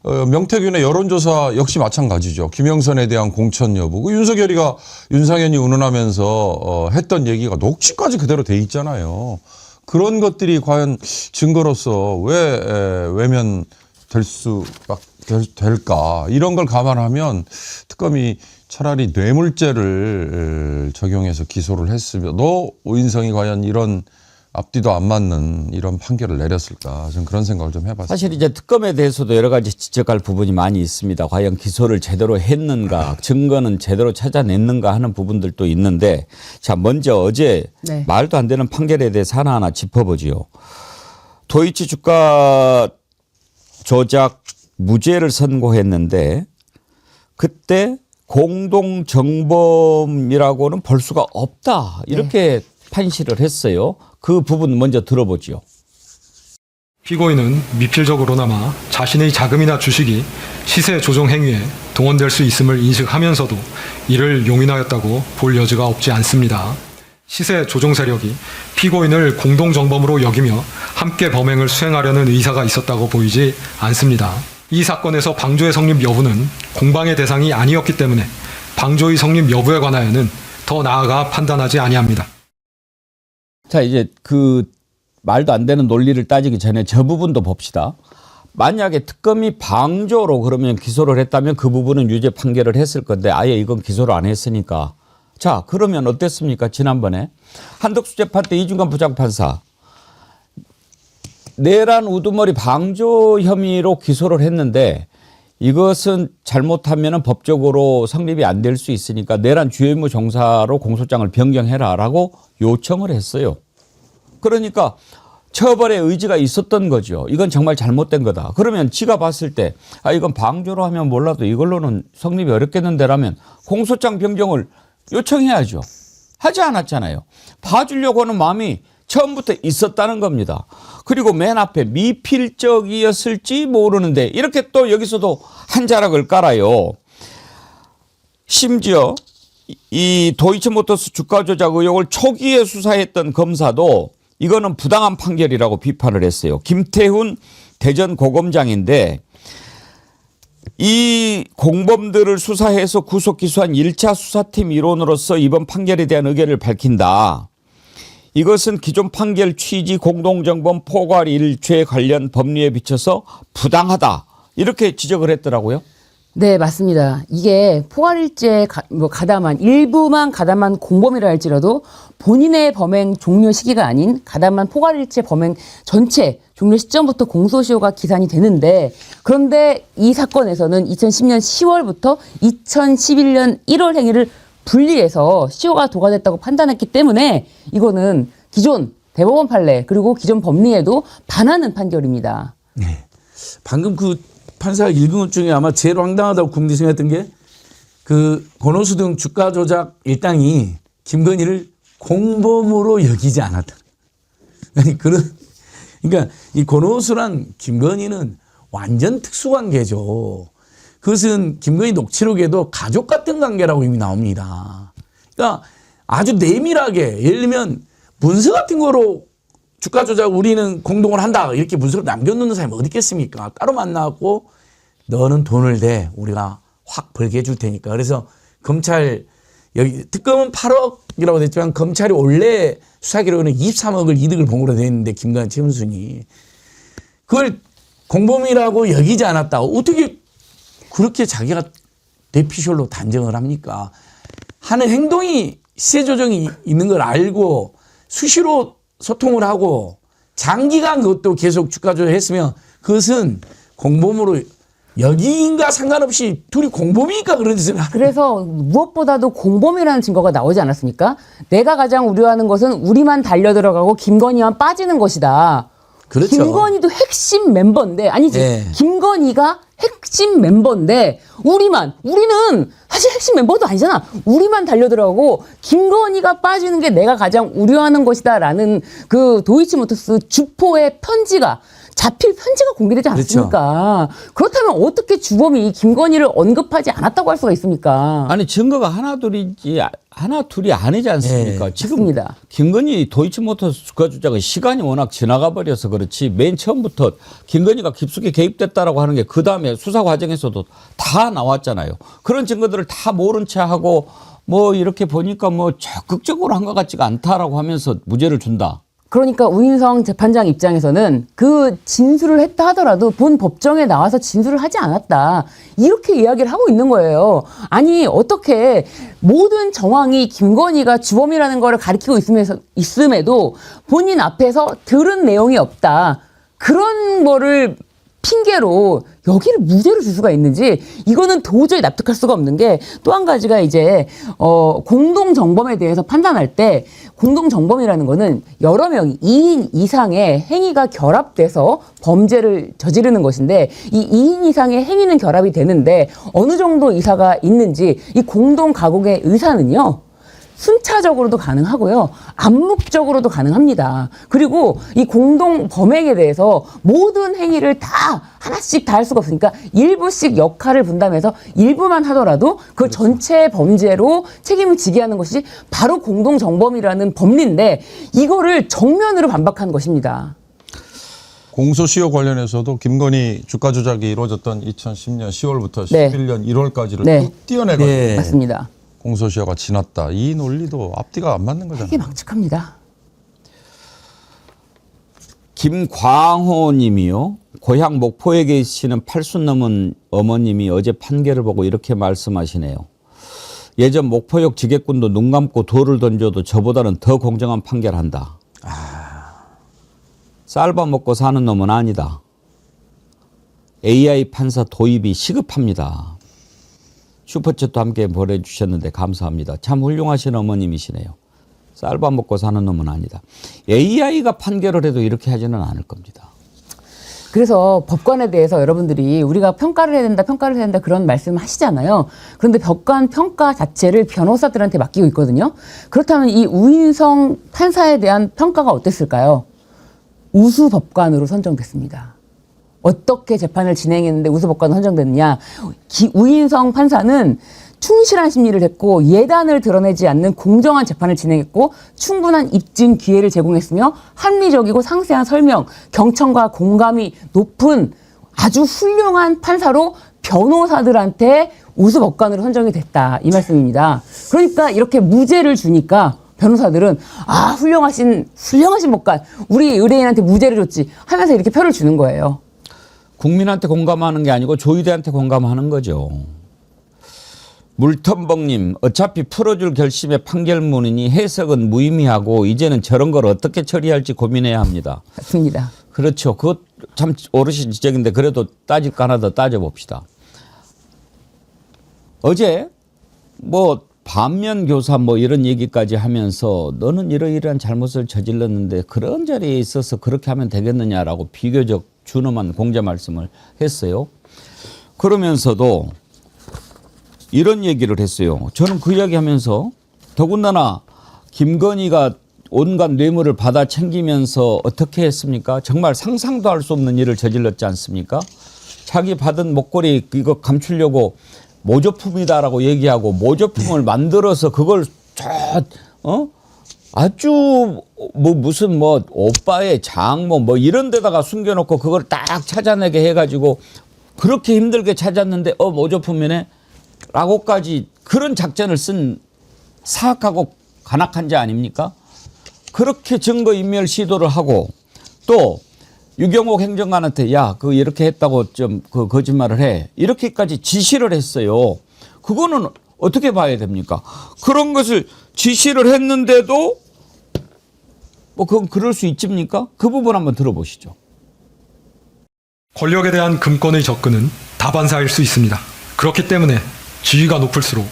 명태균의 여론조사 역시 마찬가지죠. 김영선에 대한 공천 여부. 그 윤상현이 운운하면서 했던 얘기가 녹취까지 그대로 돼 있잖아요. 그런 것들이 과연 증거로서 왜 될까? 이런 걸 감안하면 특검이 차라리 뇌물죄를 적용해서 기소를 했으면도 우인성이 과연 이런 앞뒤도 안 맞는 이런 판결을 내렸을까? 저는 그런 생각을 좀 해봤습니다. 사실 이제 특검에 대해서도 여러 가지 지적할 부분이 많이 있습니다. 과연 기소를 제대로 했는가, 증거는 제대로 찾아냈는가 하는 부분들도 있는데, 자 먼저 어제 네. 말도 말도 안 되는 판결에 대해서 하나하나 짚어보지요. 도이치 주가 조작 무죄를 선고했는데 그때 공동정범이라고는 볼 수가 없다. 이렇게 판시를 했어요. 그 부분 먼저 들어보죠. 피고인은 미필적으로나마 자신의 자금이나 주식이 시세 조정 행위에 동원될 수 있음을 인식하면서도 이를 용인하였다고 볼 여지가 없지 않습니다. 시세 조정 세력이 피고인을 공동정범으로 여기며 함께 범행을 수행하려는 의사가 있었다고 보이지 않습니다. 이 사건에서 방조의 성립 여부는 공방의 대상이 아니었기 때문에 방조의 성립 여부에 관하여는 더 나아가 판단하지 아니합니다. 자, 이제 그 말도 안 되는 논리를 따지기 전에 저 부분도 봅시다. 만약에 특검이 방조로 그러면 기소를 했다면 그 부분은 유죄 판결을 했을 건데 아예 이건 기소를 안 했으니까. 자, 그러면 어땠습니까? 지난번에 한덕수 재판 때 이중관 부장판사 내란 우두머리 방조 혐의로 기소를 했는데 이것은 잘못하면 법적으로 성립이 안 될 수 있으니까 내란 주요 임무 종사로 공소장을 변경해라라고 요청을 했어요. 그러니까 처벌의 의지가 있었던 거죠. 이건 정말 잘못된 거다. 그러면 지가 봤을 때 이건 방조로 하면 몰라도 이걸로는 성립이 어렵겠는데라면 공소장 변경을 요청해야죠. 하지 않았잖아요. 봐주려고 하는 마음이 처음부터 있었다는 겁니다. 그리고 맨 앞에 미필적이었을지 모르는데 이렇게 또 여기서도 한 자락을 깔아요. 심지어 이 도이치모터스 주가 조작 의혹을 초기에 수사했던 검사도 이거는 부당한 판결이라고 비판을 했어요. 김태훈 대전고검장인데 이 공범들을 수사해서 구속 기소한 1차 수사팀 일원으로서 이번 판결에 대한 의견을 밝힌다. 이것은 기존 판결 취지 공동정범 포괄 일죄 관련 법리에 비춰서 부당하다. 이렇게 지적을 했더라고요. 네, 맞습니다. 이게 포괄일죄 가담한 일부만 가담한 공범이라 할지라도 본인의 범행 종료 시기가 아닌 가담한 포괄일죄 범행 전체 종료 시점부터 공소시효가 기산이 되는데 그런데 이 사건에서는 2010년 10월부터 2011년 1월 행위를 분리해서 시효가 도과됐다고 판단했기 때문에 이거는 기존 대법원 판례 그리고 기존 법리에도 반하는 판결입니다. 네. 방금 그 판사가 읽은 것 중에 아마 제일 황당하다고 국민들이 생각했던 게 그 권오수 등 주가 조작 일당이 김건희를 공범으로 여기지 않았다. 아니 그러니까 이 권오수랑 김건희는 완전 특수관계죠. 그것은 김건희 녹취록에도 가족 같은 관계라고 이미 나옵니다. 그러니까 아주 내밀하게 예를 들면 문서 같은 거로 주가 조작 우리는 공동을 한다 이렇게 문서를 남겨놓는 사람이 어디 있겠습니까? 따로 만나고 너는 돈을 대 우리가 확 벌게 해줄 테니까. 그래서 검찰 여기 특검은 8억이라고 됐지만 검찰이 원래 수사 기록에는 23억을 이득을 본 거로 돼 있는데 김관희 최은순이 그걸 공범이라고 여기지 않았다. 어떻게 그렇게 자기가 뇌피셜로 단정을 합니까? 하는 행동이 시세 조정이 있는 걸 알고 수시로 소통을 하고 장기간 그것도 계속 주가 조정했으면 그것은 공범으로 여기인가 상관없이 둘이 공범이니까 그런 짓을 하는. 그래서 무엇보다도 공범이라는 증거가 나오지 않았습니까? 내가 가장 우려하는 것은 우리만 달려들어가고 김건희만 빠지는 것이다. 그렇죠. 김건희도 핵심 멤버인데 아니지. 네. 김건희가 핵심 멤버인데 우리는 사실 핵심 멤버도 아니잖아. 우리만 달려들어가고 김건희가 빠지는 게 내가 가장 우려하는 것이다라는 그 도이치모터스 주포의 편지가 자필 편지가 공개되지 않았습니까? 그렇다면 어떻게 주범이 김건희를 언급하지 않았다고 할 수가 있습니까? 아니 증거가 하나 둘이 아니지 않습니까? 네, 지금 맞습니다. 김건희 도이치모터스 주가 조작은 시간이 워낙 지나가 버려서 그렇지 맨 처음부터 김건희가 깊숙이 개입됐다라고 하는 게 그 다음에 수사 과정에서도 다 나왔잖아요. 그런 증거들을 다 모른 채 하고 뭐 이렇게 보니까 뭐 적극적으로 한 것 같지가 않다라고 하면서 무죄를 준다. 그러니까 우인성 재판장 입장에서는 그 진술을 했다 하더라도 본 법정에 나와서 진술을 하지 않았다. 이렇게 이야기를 하고 있는 거예요. 아니 어떻게 모든 정황이 김건희가 주범이라는 걸 가리키고 있음에도 본인 앞에서 들은 내용이 없다. 그런 거를 핑계로 여기를 무죄로 줄 수가 있는지 이거는 도저히 납득할 수가 없는 게 또 한 가지가 이제 공동 정범에 대해서 판단할 때 공동 정범이라는 거는 여러 명 2인 이상의 행위가 결합돼서 범죄를 저지르는 것인데 이 2인 이상의 행위는 결합이 되는데 어느 정도 의사가 있는지 이 공동 가곡의 의사는요. 순차적으로도 가능하고요. 암묵적으로도 가능합니다. 그리고 이 공동 범행에 대해서 모든 행위를 다 하나씩 다 할 수가 없으니까 일부씩 역할을 분담해서 일부만 하더라도 그 전체 범죄로 책임을 지게 하는 것이 바로 공동 정범이라는 법리인데 이거를 정면으로 반박한 것입니다. 공소시효 관련해서도 김건희 주가 조작이 이루어졌던 2010년 10월부터 네. 11년 1월까지를 네. 쭉 띄어내가지고 네. 맞습니다. 공소시효가 지났다. 이 논리도 앞뒤가 안 맞는 거잖아요. 이게 망측합니다. 김광호 님이요. 고향 목포에 계시는 80 넘은 어머님이 어제 판결을 보고 이렇게 말씀하시네요. 예전 목포역 지게꾼도 눈 감고 돌을 던져도 저보다는 더 공정한 판결한다. 쌀밥 먹고 사는 놈은 아니다. AI 판사 도입이 시급합니다. 슈퍼챗도 함께 보내주셨는데 감사합니다. 참 훌륭하신 어머님이시네요. 쌀밥 먹고 사는 놈은 아니다. AI가 판결을 해도 이렇게 하지는 않을 겁니다. 그래서 법관에 대해서 여러분들이 우리가 평가를 해야 된다 그런 말씀 하시잖아요. 그런데 법관 평가 자체를 변호사들한테 맡기고 있거든요. 그렇다면 이 우인성 판사에 대한 평가가 어땠을까요? 우수 법관으로 선정됐습니다. 어떻게 재판을 진행했는데 우수 법관으로 선정됐느냐. 우인성 판사는 충실한 심리를 했고 예단을 드러내지 않는 공정한 재판을 진행했고 충분한 입증 기회를 제공했으며 합리적이고 상세한 설명, 경청과 공감이 높은 아주 훌륭한 판사로 변호사들한테 우수 법관으로 선정이 됐다. 이 말씀입니다. 그러니까 이렇게 무죄를 주니까 변호사들은 훌륭하신 법관, 우리 의뢰인한테 무죄를 줬지 하면서 이렇게 표를 주는 거예요. 국민한테 공감하는 게 아니고 조의대한테 공감하는 거죠. 물텀벅님, 어차피 풀어줄 결심의 판결문이니 해석은 무의미하고 이제는 저런 걸 어떻게 처리할지 고민해야 합니다. 맞습니다. 그렇죠. 그것 참 어르신 지적인데 그래도 따질 거 하나 더 따져봅시다. 어제 반면 교사 이런 얘기까지 하면서 너는 이러이러한 잘못을 저질렀는데 그런 자리에 있어서 그렇게 하면 되겠느냐라고 비교적 준엄한 공자 말씀을 했어요. 그러면서도 이런 얘기를 했어요. 저는 그 이야기 하면서 더군다나 김건희가 온갖 뇌물을 받아 챙기면서 어떻게 했습니까? 정말 상상도 할 수 없는 일을 저질렀지 않습니까? 자기 받은 목걸이 이거 감추려고 모조품이다라고 얘기하고 모조품을 만들어서 그걸 아주 무슨 오빠의 장 이런 데다가 숨겨놓고 그걸 딱 찾아내게 해가지고 그렇게 힘들게 찾았는데 모조품이네 라고까지 그런 작전을 쓴 사악하고 간악한 자 아닙니까? 그렇게 증거인멸 시도를 하고 또 유경옥 행정관한테 이렇게 했다고 좀 거짓말을 해. 이렇게까지 지시를 했어요. 그거는 어떻게 봐야 됩니까? 그런 것을 지시를 했는데도 그건 그럴 수 있습니까? 그 부분 한번 들어보시죠. 권력에 대한 금권의 접근은 다반사일 수 있습니다. 그렇기 때문에 지위가 높을수록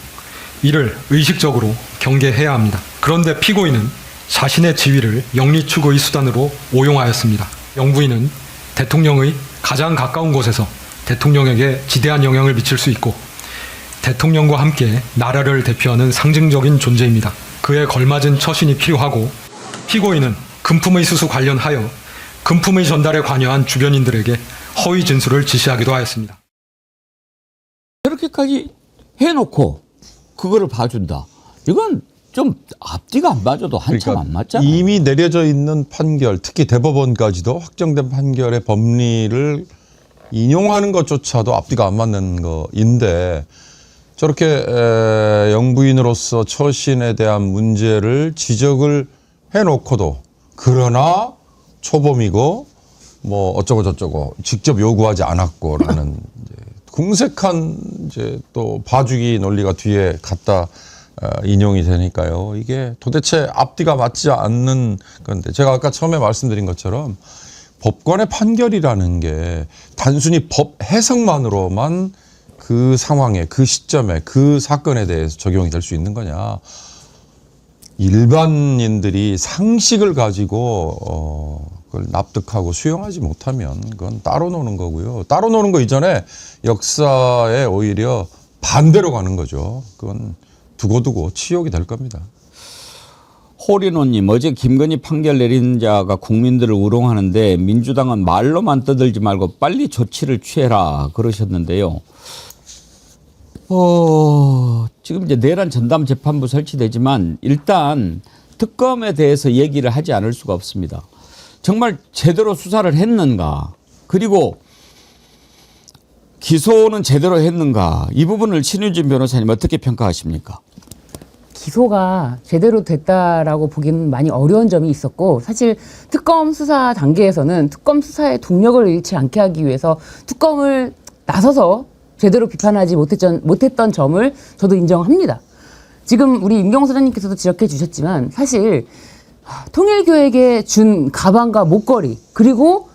이를 의식적으로 경계해야 합니다. 그런데 피고인은 자신의 지위를 영리 추구의 수단으로 오용하였습니다. 영부인은 대통령의 가장 가까운 곳에서 대통령에게 지대한 영향을 미칠 수 있고 대통령과 함께 나라를 대표하는 상징적인 존재입니다. 그에 걸맞은 처신이 필요하고 피고인은 금품의 수수 관련하여 금품의 전달에 관여한 주변인들에게 허위 진술을 지시하기도 하였습니다. 이렇게까지 해놓고 그거를 봐준다. 이건 좀 앞뒤가 안 맞아도 한참 안 맞잖아요. 이미 내려져 있는 판결, 특히 대법원까지도 확정된 판결의 법리를 인용하는 것조차도 앞뒤가 안 맞는 거인데 저렇게 영부인으로서 처신에 대한 문제를 지적을 해놓고도 그러나 초범이고 어쩌고 저쩌고 직접 요구하지 않았고라는 궁색한 또 봐주기 논리가 뒤에 갖다 인용이 되니까요. 이게 도대체 앞뒤가 맞지 않는 건데 제가 아까 처음에 말씀드린 것처럼 법관의 판결이라는 게 단순히 법 해석만으로만 그 상황에, 그 시점에, 그 사건에 대해서 적용이 될 수 있는 거냐. 일반인들이 상식을 가지고 그걸 납득하고 수용하지 못하면 그건 따로 노는 거고요. 따로 노는 거 이전에 역사에 오히려 반대로 가는 거죠. 그건 두고두고 치욕이 될 겁니다. 호리노님, 어제 김건희 판결 내린 자가 국민들을 우롱하는데 민주당은 말로만 떠들지 말고 빨리 조치를 취해라 그러셨는데요. 지금 이제 내란 전담 재판부 설치되지만 일단 특검에 대해서 얘기를 하지 않을 수가 없습니다. 정말 제대로 수사를 했는가, 그리고 기소는 제대로 했는가, 이 부분을 신윤진 변호사님 어떻게 평가하십니까? 기소가 제대로 됐다라고 보기는 많이 어려운 점이 있었고, 사실 특검 수사 단계에서는 특검 수사의 동력을 잃지 않게 하기 위해서 특검을 나서서 제대로 비판하지 못했던 점을 저도 인정합니다. 지금 우리 임경호 소장님께서도 지적해 주셨지만 사실 통일교에게 준 가방과 목걸이, 그리고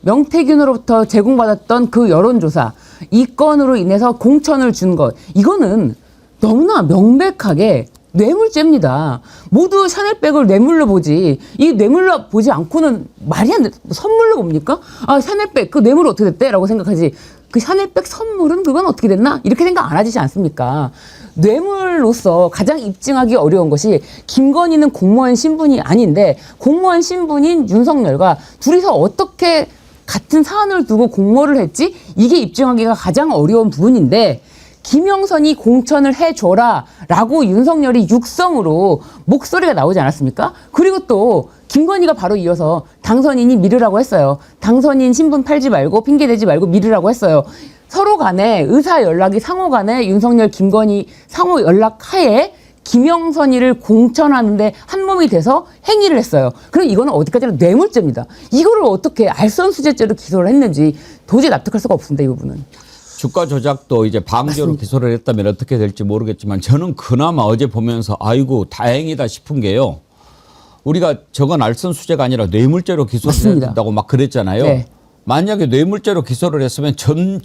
명태균으로부터 제공받았던 그 여론조사, 이 건으로 인해서 공천을 준 것, 이거는 너무나 명백하게 뇌물죄입니다. 모두 샤넬백을 뇌물로 보지, 이 뇌물로 보지 않고는 말이 안 돼. 선물로 봅니까? 아, 샤넬백, 그 뇌물 어떻게 됐대? 라고 생각하지. 그 샤넬백 선물은 그건 어떻게 됐나? 이렇게 생각 안 하시지 않습니까? 뇌물로서 가장 입증하기 어려운 것이, 김건희는 공무원 신분이 아닌데 공무원 신분인 윤석열과 둘이서 어떻게 같은 사안을 두고 공모를 했지? 이게 입증하기가 가장 어려운 부분인데, 김영선이 공천을 해줘라 라고 윤석열이 육성으로 목소리가 나오지 않았습니까? 그리고 또 김건희가 바로 이어서 당선인이 미르라고 했어요. 당선인 신분 팔지 말고 핑계대지 말고 미르라고 했어요. 서로 간에 의사 연락이 상호 간에 윤석열, 김건희 상호 연락 하에 김영선이를 공천하는데 한 몸이 돼서 행위를 했어요. 그럼 이거는 어디까지나 뇌물죄입니다. 이거를 어떻게 알선수재죄로 기소를 했는지 도저히 납득할 수가 없습니다, 이 부분은. 주가 조작도 이제 방조로 기소를 했다면 어떻게 될지 모르겠지만, 저는 그나마 어제 보면서 아이고 다행이다 싶은 게요. 우리가 저건 알선수재가 아니라 뇌물죄로 기소를 해야 맞습니다. 된다고 막 그랬잖아요. 네. 만약에 뇌물죄로 기소를 했으면 전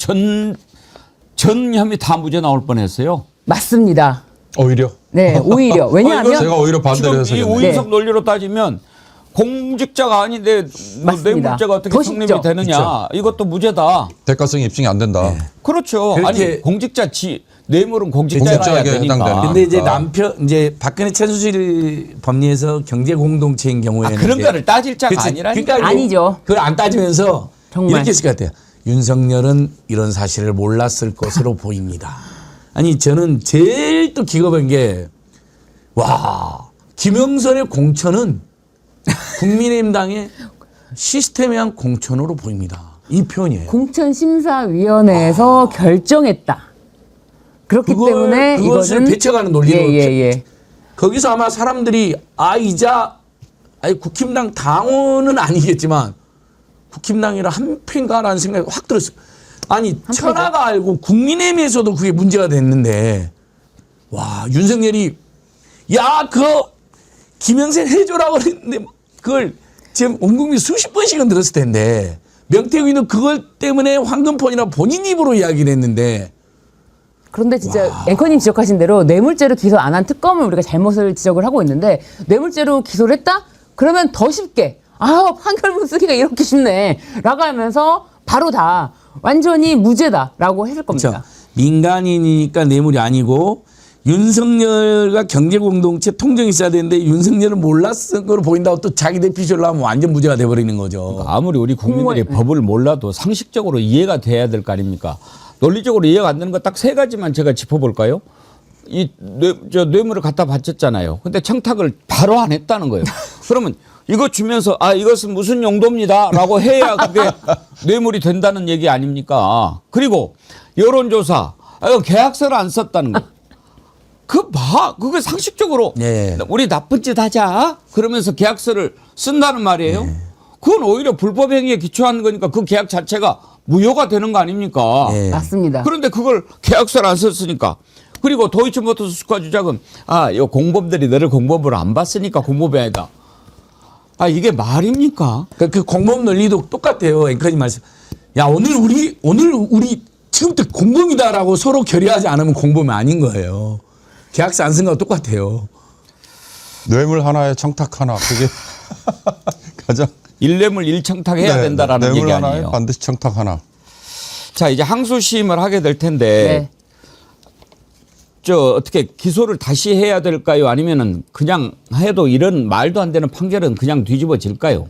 혐의 다 무죄 나올 뻔했어요. 맞습니다. 오히려. 네, 오히려. 왜냐하면 제가 오히려 반대를 지금 이 해서 우인석 논리로 따지면 공직자가 아닌데 뭐 맞습니다. 뇌물죄가 어떻게 더 성립이 쉽죠. 되느냐. 이것도 무죄다. 대가성이 입증이 안 된다. 그렇죠. 그렇게- 아니 공직자 뇌물은 공직자가 해야 공직자에게 되니까. 해당되는 근데 이제 박근혜 최순실 법리에서 경제 공동체인 경우에는 그런 이제 거를 따질 자가 그치. 아니라니까. 그러니까 아니죠. 그걸 안 따지면서 정말. 이렇게 했을 것 같아요. 윤석열은 이런 사실을 몰랐을 것으로 보입니다. 아니 저는 제일 또 기겁한 게, 와, 김영선의 공천은 국민의힘당의 시스템에 의한 공천으로 보입니다. 이 표현이에요. 공천심사위원회에서 결정했다. 그렇기 때문에 그것을 이거는 배척하는 논리로 예. 거기서 아마 사람들이 국힘당 당원은 아니겠지만 국힘당이라 한 패인가라는 생각이 확 들었어요. 아니 천하가 알고 국민의힘에서도 그게 문제가 됐는데, 와, 윤석열이 김영선 해줘라고 그랬는데 그걸 지금 온 국민 수십 번씩은 들었을 텐데, 명태균은 그걸 때문에 황금폰이라 본인 입으로 이야기를 했는데, 그런데 진짜 앵커님 지적하신 대로 뇌물죄로 기소 안 한 특검을 우리가 잘못을 지적을 하고 있는데, 뇌물죄로 기소를 했다? 그러면 더 쉽게 판결문 쓰기가 이렇게 쉽네 라고 하면서 바로 다 완전히 무죄다라고 했을 겁니다. 그렇죠. 민간인이니까 뇌물이 아니고 윤석열과 경제공동체 통정이 있어야 되는데 윤석열은 몰랐을 거로 보인다고 또 자기들 피셜로 하면 완전 무죄가 돼버리는 거죠. 아무리 우리 국민들이 법을 몰라도 상식적으로 이해가 돼야 될 거 아닙니까? 논리적으로 이해가 안 되는 거 딱 세 가지만 제가 짚어볼까요? 뇌물을 갖다 바쳤잖아요. 근데 청탁을 바로 안 했다는 거예요. 그러면 이거 주면서 이것은 무슨 용도입니다라고 해야 그게 뇌물이 된다는 얘기 아닙니까? 그리고 여론조사, 계약서를 안 썼다는 거. 그게 상식적으로 네. 우리 나쁜 짓 하자 그러면서 계약서를 쓴다는 말이에요. 그건 오히려 불법 행위에 기초한 거니까 그 계약 자체가 무효가 되는 거 아닙니까? 네. 맞습니다. 그런데 그걸 계약서를 안 썼으니까. 그리고 도이치모터스 수가 주작은 이 공범들이 너를 공범으로 안 봤으니까 공범이 아니다. 아 이게 말입니까? 그 공범 논리도 똑같아요. 앵커님 말씀. 야 오늘 우리 지금부터 공범이다라고 서로 결의하지 않으면 공범이 아닌 거예요. 계약서 안 쓴 거랑 똑같아요. 뇌물 하나에 청탁 하나 그게 가장 일뇌물 일청탁해야 네, 된다라는 뇌물 얘기 하나에 아니에요. 반드시 청탁 하나. 자 이제 항소심을 하게 될 텐데 네. 저 어떻게 기소를 다시 해야 될까요? 아니면은 그냥 해도 이런 말도 안 되는 판결은 그냥 뒤집어질까요?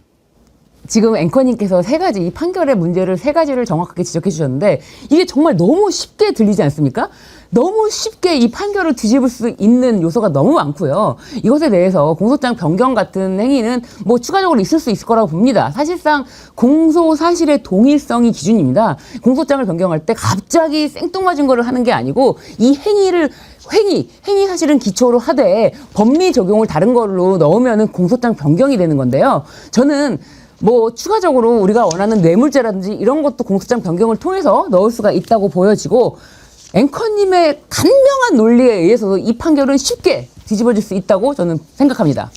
지금 앵커님께서 세 가지 이 판결의 문제를 세 가지를 정확하게 지적해 주셨는데 이게 정말 너무 쉽게 들리지 않습니까? 너무 쉽게 이 판결을 뒤집을 수 있는 요소가 너무 많고요. 이것에 대해서 공소장 변경 같은 행위는 뭐 추가적으로 있을 수 있을 거라고 봅니다. 사실상 공소 사실의 동일성이 기준입니다. 공소장을 변경할 때 갑자기 생뚱맞은 거를 하는 게 아니고 이 행위 사실은 기초로 하되 법리 적용을 다른 걸로 넣으면은 공소장 변경이 되는 건데요. 저는 뭐 추가적으로 우리가 원하는 뇌물죄라든지 이런 것도 공소장 변경을 통해서 넣을 수가 있다고 보여지고 앵커님의 간명한 논리에 의해서도 이 판결은 쉽게 뒤집어질 수 있다고 저는 생각합니다.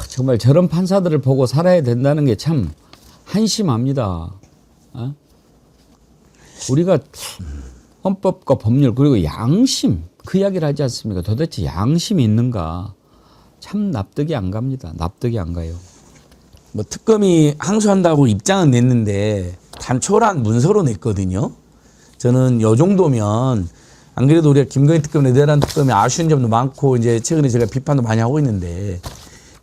정말 저런 판사들을 보고 살아야 된다는 게 참 한심합니다. 어? 우리가 헌법과 법률 그리고 양심 그 이야기를 하지 않습니까? 도대체 양심이 있는가? 참 납득이 안 갑니다. 납득이 안 가요. 뭐 특검이 항소한다고 입장은 냈는데 단촐한 문서로 냈거든요. 저는 요 정도면 안 그래도 우리가 김건희 특검, 레드란 특검이 아쉬운 점도 많고 이제 최근에 제가 비판도 많이 하고 있는데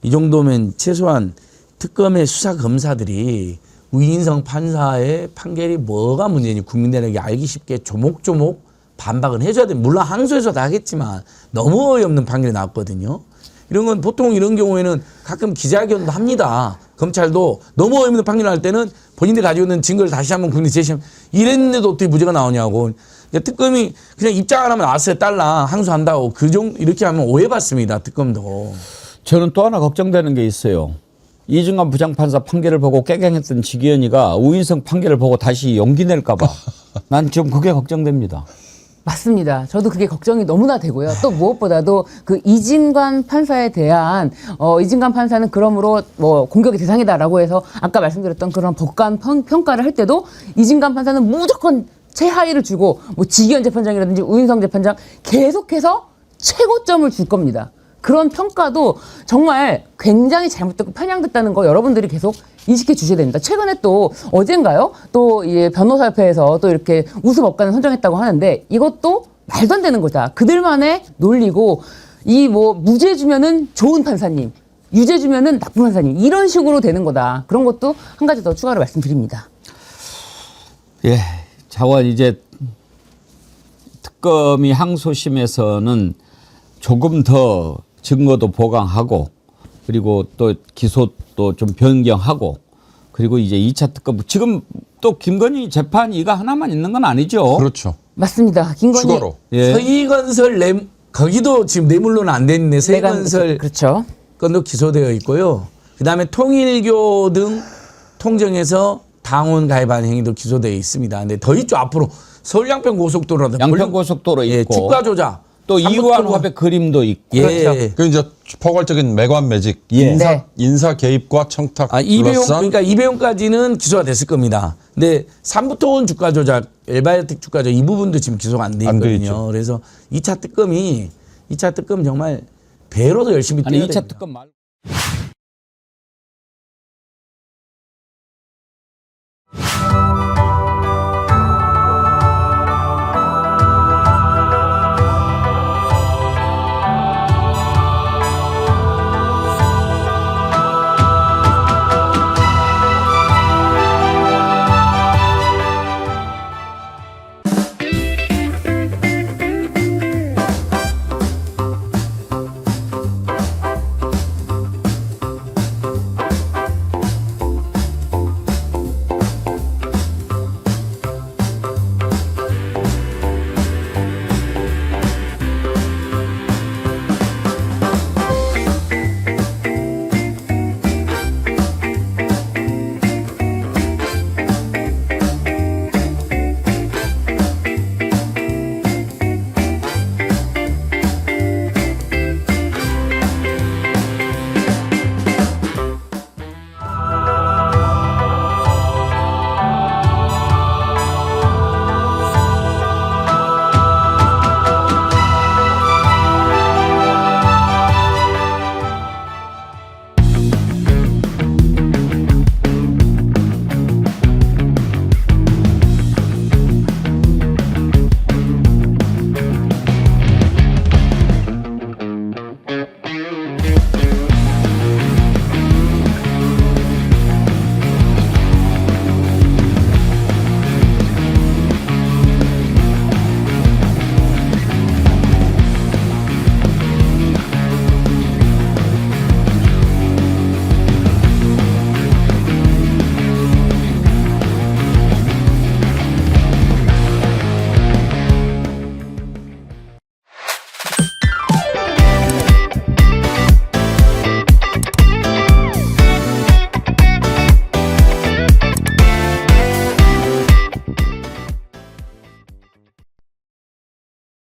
이 정도면 최소한 특검의 수사 검사들이 우인성 판사의 판결이 뭐가 문제인지 국민들에게 알기 쉽게 조목조목 반박은 해줘야 됩니다. 물론 항소해서 다 하겠지만 너무 어이없는 판결이 나왔거든요. 이런 건 보통 이런 경우에는 가끔 기자회견도 합니다. 검찰도 너무 어이없는 판결을 할 때는 본인들이 가지고 있는 증거를 다시 한번 국민에 제시하면 이랬는데도 어떻게 무죄가 나오냐고. 특검이 그냥 입장 안 하면 아싸 딸랑 항소한다고 이렇게 하면 오해받습니다. 특검도. 저는 또 하나 걱정되는 게 있어요. 이중관 부장판사 판결을 보고 깨갱했던 지기현이가 우인성 판결을 보고 다시 용기 낼까 봐. 난 지금 그게 걱정됩니다. 맞습니다. 저도 그게 걱정이 너무나 되고요. 또 무엇보다도 그 이진관 판사에 대한 이진관 판사는 그러므로 뭐 공격의 대상이다라고 해서 아까 말씀드렸던 그런 법관 평가를 할 때도 이진관 판사는 무조건 최하위를 주고 뭐 지기현 재판장이라든지 우인성 재판장 계속해서 최고점을 줄 겁니다. 그런 평가도 정말 굉장히 잘못됐고 편향됐다는 거 여러분들이 계속 인식해 주셔야 됩니다. 최근에 또 어젠가요? 또 변호사협회에서 또 이렇게 우수 법관을 선정했다고 하는데 이것도 말도 안 되는 거다. 그들만의 논리고 이 뭐 무죄 주면은 좋은 판사님, 유죄 주면은 나쁜 판사님 이런 식으로 되는 거다. 그런 것도 한 가지 더 추가로 말씀드립니다. 예, 자원 이제 특검이 항소심에서는 조금 더 증거도 보강하고 그리고 또 기소도 좀 변경하고 그리고 이제 2차 특검 지금 또 김건희 재판 이거 하나만 있는 건 아니죠? 그렇죠. 맞습니다. 김건희 추가로. 예. 서희건설 거기도 지금 뇌물로는 안 돼 있는데 서희건설 그렇죠. 건도 기소되어 있고요. 그다음에 통일교 등 통정에서 당원 가입한 행위도 기소되어 있습니다. 근데 더 있죠. 앞으로 서울 양평고속도로라든 양평고속도로 예, 있고 주가 조작 또 이완 화백 그림도 있고 예. 그 이제 포괄적인 매관 매직, 예. 네. 인사 개입과 청탁 이배용 둘러싼 그러니까 이배용까지는 기소가 됐을 겁니다. 근데 3부토원 주가 조작, 엘바이오틱 주가 조작 이 부분도 지금 기소가 안 돼 안 돼 있거든요. 있죠. 그래서 2차 특검 정말 배로도 열심히 아니 뛰어야 2차 됩니다. 특검 말고